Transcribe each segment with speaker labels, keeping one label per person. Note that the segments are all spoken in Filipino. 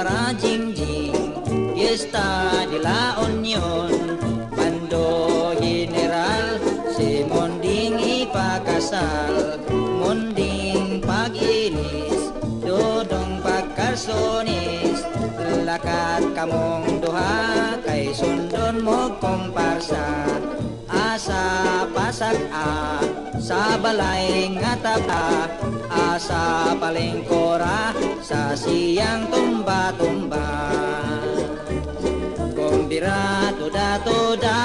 Speaker 1: para jingjing, Fiesta de la Union, Bando General, si Munding ipakasal, Munding pag-inis, Dodong pagkarsonis, lakat kamong duha, kay sundon mo komparsa, asa pasak-a, sa balay nga taba, asa palengkora, sa siyang tumba-tumba. Kumbira tuda-tuda,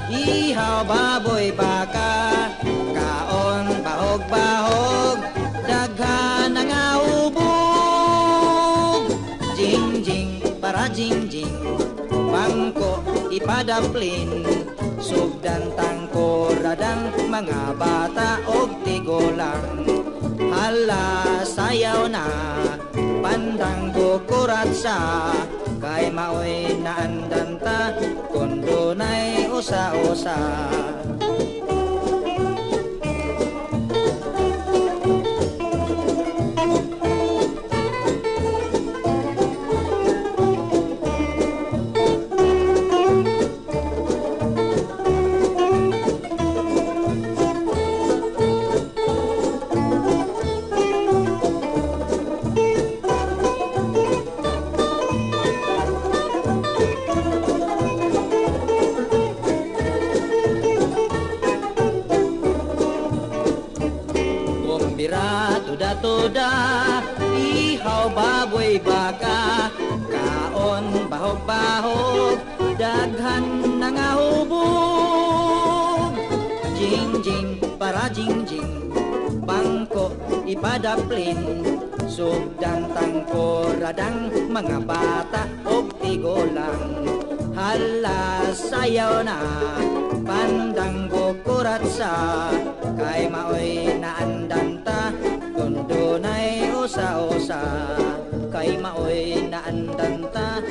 Speaker 1: ihaw baboy baka, kaon bahog-bahog, daghan nga ubog. Jing-jing para jing-jing, bangko ipadaplin, sugdan tangkoradang mga bata og tigulang. Hala sayaw na, pandang bukurat sa, kay maoy naandanta, kundo na'y usa-usa. Kumbira tuda-tuda, ihaw baboy baka, kaon bahog-bahog, daghan nga hubog. Jing-jing para jing-jing, bangko ipadaplin, sugdan tangkoradang mga bata og tigulang. Hala sayaw na, pandang bukurat sa, kay maoy naandanta, kundo na'y usa-usa, kay maoy naandanta,